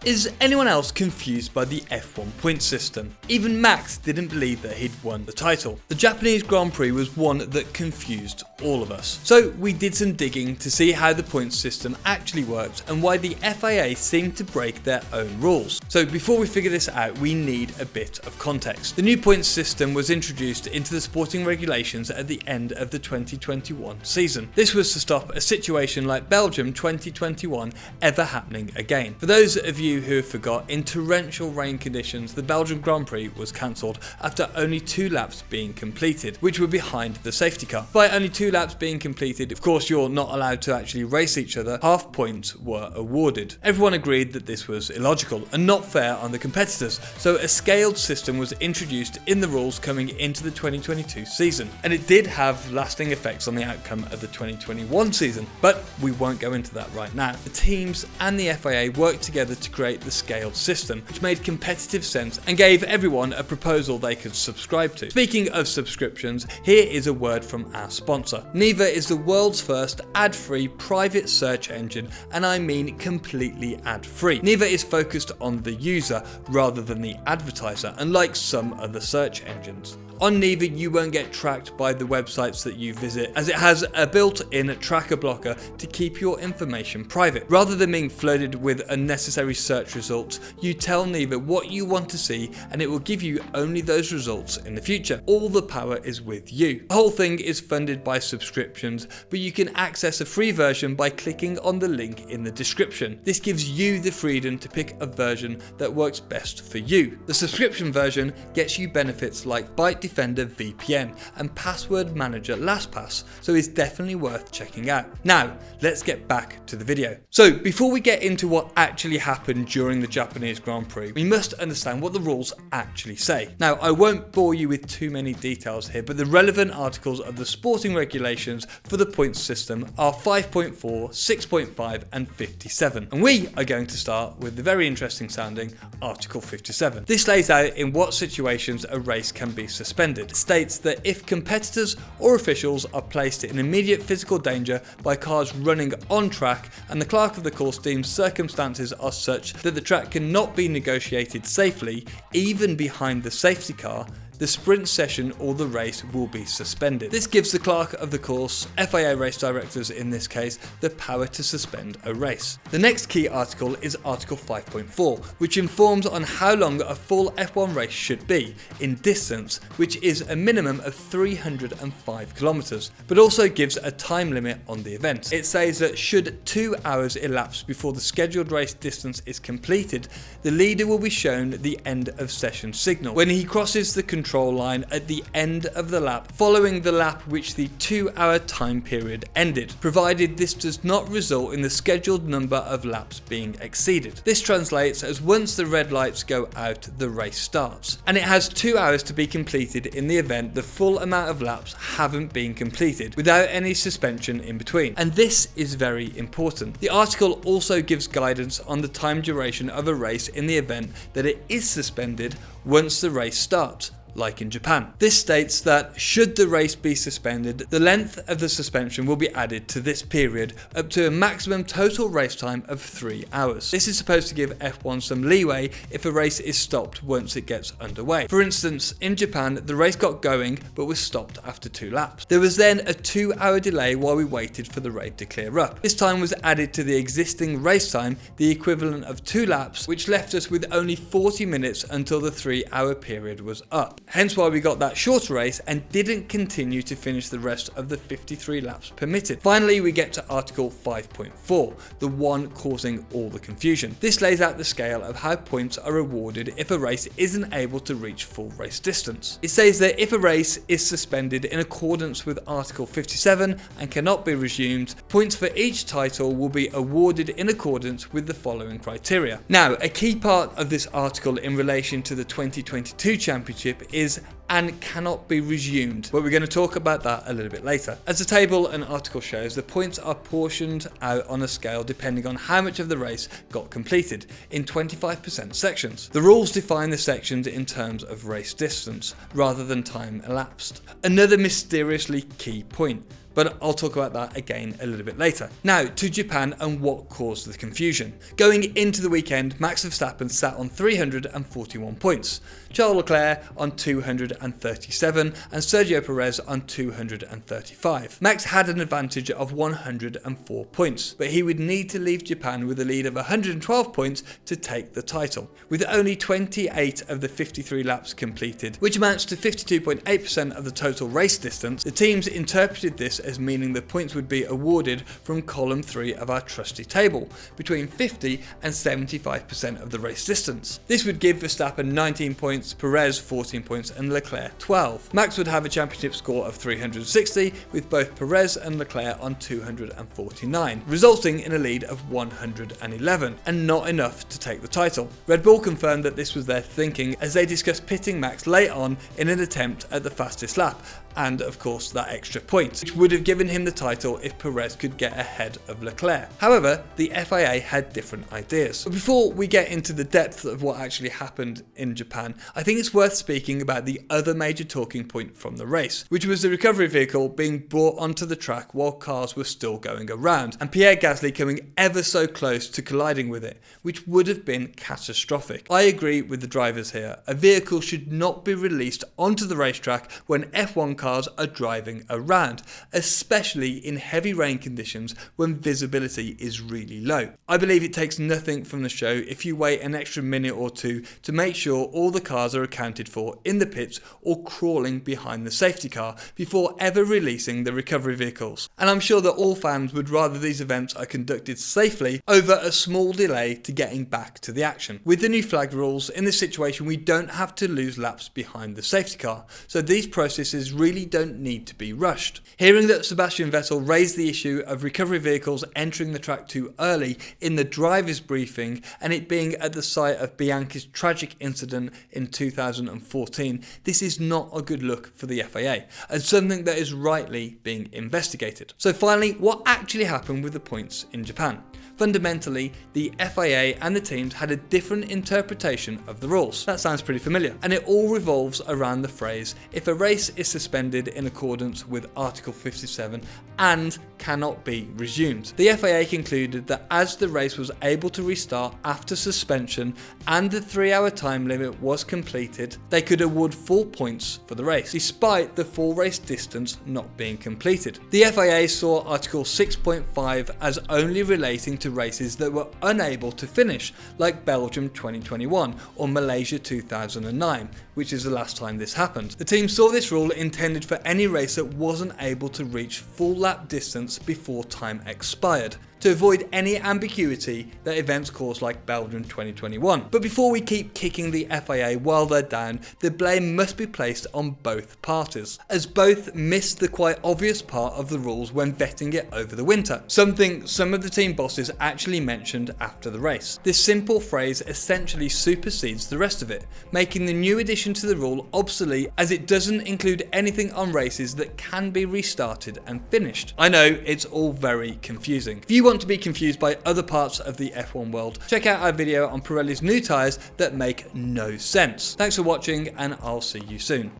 Is anyone else confused by the F1 point system? Even Max didn't believe that he'd won the title. The Japanese Grand Prix was one that confused all of us. So we did some digging to see how the point system actually works and why the FIA seemed to break their own rules. So before we figure this out, we need a bit of context. The new point system was introduced into the sporting regulations at the end of the 2021 season. This was to stop a situation like Belgium 2021 ever happening again. For those of you who have forgot, in torrential rain conditions, the Belgium Grand Prix was cancelled after only 2 laps being completed, which were behind the safety car. By only 2 laps being completed, of course you're not allowed to actually race each other, half points were awarded. Everyone agreed that this was illogical and not fair on the competitors, so a scaled system was introduced in the rules coming into the 2022 season. And it did have lasting effects on the outcome of the 2021 season, but we won't go into that right now. The teams and the FIA worked together to create the scaled system, which made competitive sense and gave everyone a proposal they could subscribe to. Speaking of subscriptions, here is a word from our sponsor. Neeva is the world's first ad-free private search engine, and I mean completely ad-free. Neeva is focused on the user rather than the advertiser, unlike some other search engines. On Neeva, you won't get tracked by the websites that you visit, as it has a built-in tracker blocker to keep your information private. Rather than being flooded with unnecessary search results, you tell Neeva what you want to see and it will give you only those results in the future. All the power is with you. The whole thing is funded by subscriptions, but you can access a free version by clicking on the link in the description. This gives you the freedom to pick a version that works best for you. The subscription version gets you benefits like Byte Defender VPN and Password Manager LastPass, so it's definitely worth checking out. Now, let's get back to the video. So before we get into what actually happened during the Japanese Grand Prix, we must understand what the rules actually say. Now, I won't bore you with too many details here, but the relevant articles of the sporting regulations for the points system are 5.4, 6.5 and 57. And we are going to start with the very interesting sounding Article 57. This lays out in what situations a race can be suspended. It states that if competitors or officials are placed in immediate physical danger by cars running on track and the clerk of the course deems circumstances are such that the track cannot be negotiated safely, even behind the safety car, the sprint session or the race will be suspended. This gives the clerk of the course, FIA race directors in this case, the power to suspend a race. The next key article is Article 5.4, which informs on how long a full F1 race should be in distance, which is a minimum of 305 kilometers, but also gives a time limit on the event. It says that should 2 hours elapse before the scheduled race distance is completed, the leader will be shown the end of session signal when he crosses the control line at the end of the lap following the lap which the 2-hour time period ended, provided this does not result in the scheduled number of laps being exceeded. This translates as once the red lights go out, the race starts, and it has 2 hours to be completed in the event the full amount of laps haven't been completed without any suspension in between, and this is very important. The article also gives guidance on the time duration of a race in the event that it is suspended once the race starts, like in Japan. This states that should the race be suspended, the length of the suspension will be added to this period up to a maximum total race time of 3 hours. This is supposed to give F1 some leeway if a race is stopped once it gets underway. For instance, in Japan, the race got going but was stopped after 2 laps. There was then a 2-hour delay while we waited for the rain to clear up. This time was added to the existing race time, the equivalent of 2 laps, which left us with only 40 minutes until the 3-hour period was up. Hence why we got that shorter race and didn't continue to finish the rest of the 53 laps permitted. Finally, we get to Article 5.4, the one causing all the confusion. This lays out the scale of how points are awarded if a race isn't able to reach full race distance. It says that if a race is suspended in accordance with Article 57 and cannot be resumed, points for each title will be awarded in accordance with the following criteria. Now, a key part of this article in relation to the 2022 championship is and cannot be resumed, but we're going to talk about that a little bit later. As the table and article shows, the points are portioned out on a scale depending on how much of the race got completed in 25% sections. The rules define the sections in terms of race distance rather than time elapsed. Another mysteriously key point: but I'll talk about that again a little bit later. Now to Japan and what caused the confusion. Going into the weekend, Max Verstappen sat on 341 points, Charles Leclerc on 237 and Sergio Perez on 235. Max had an advantage of 104 points, but he would need to leave Japan with a lead of 112 points to take the title. With only 28 of the 53 laps completed, which amounts to 52.8% of the total race distance, the teams interpreted this as meaning the points would be awarded from column 3 of our trusty table, between 50 and 75% of the race distance. This would give Verstappen 19 points, Perez 14 points and Leclerc 12. Max would have a championship score of 360, with both Perez and Leclerc on 249, resulting in a lead of 111, and not enough to take the title. Red Bull confirmed that this was their thinking as they discussed pitting Max late on in an attempt at the fastest lap, and of course that extra point, which would have given him the title if Perez could get ahead of Leclerc. However, the FIA had different ideas. But before we get into the depth of what actually happened in Japan, I think it's worth speaking about the other major talking point from the race, which was the recovery vehicle being brought onto the track while cars were still going around, and Pierre Gasly coming ever so close to colliding with it, which would have been catastrophic. I agree with the drivers here. A vehicle should not be released onto the racetrack when F1 cars are driving around, especially in heavy rain conditions when visibility is really low. I believe it takes nothing from the show if you wait an extra minute or two to make sure all the cars are accounted for in the pits or crawling behind the safety car before ever releasing the recovery vehicles. And I'm sure that all fans would rather these events are conducted safely over a small delay to getting back to the action. With the new flag rules, in this situation we don't have to lose laps behind the safety car, so these processes really don't need to be rushed. Hearing that Sebastian Vettel raised the issue of recovery vehicles entering the track too early in the driver's briefing, and it being at the site of Bianchi's tragic incident in 2014, this is not a good look for the FIA, and something that is rightly being investigated. So finally, what actually happened with the points in Japan? Fundamentally, the FIA and the teams had a different interpretation of the rules. That sounds pretty familiar. And it all revolves around the phrase, if a race is suspended in accordance with Article 57 and cannot be resumed. The FIA concluded that as the race was able to restart after suspension and the 3-hour time limit was completed, they could award full points for the race, despite the full race distance not being completed. The FIA saw Article 6.5 as only relating to races that were unable to finish, like Belgium 2021 or Malaysia 2009, which is the last time this happened. The team saw this rule intended for any race that wasn't able to reach full lap distance before time expired, to avoid any ambiguity that events caused like Belgium 2021. But before we keep kicking the FIA while they're down, the blame must be placed on both parties, as both missed the quite obvious part of the rules when vetting it over the winter, something some of the team bosses actually mentioned after the race. This simple phrase essentially supersedes the rest of it, making the new addition to the rule obsolete, as it doesn't include anything on races that can be restarted and finished. I know it's all very confusing. If you want to be confused by other parts of the F1 world, check out our video on Pirelli's new tyres that make no sense. Thanks for watching, and I'll see you soon.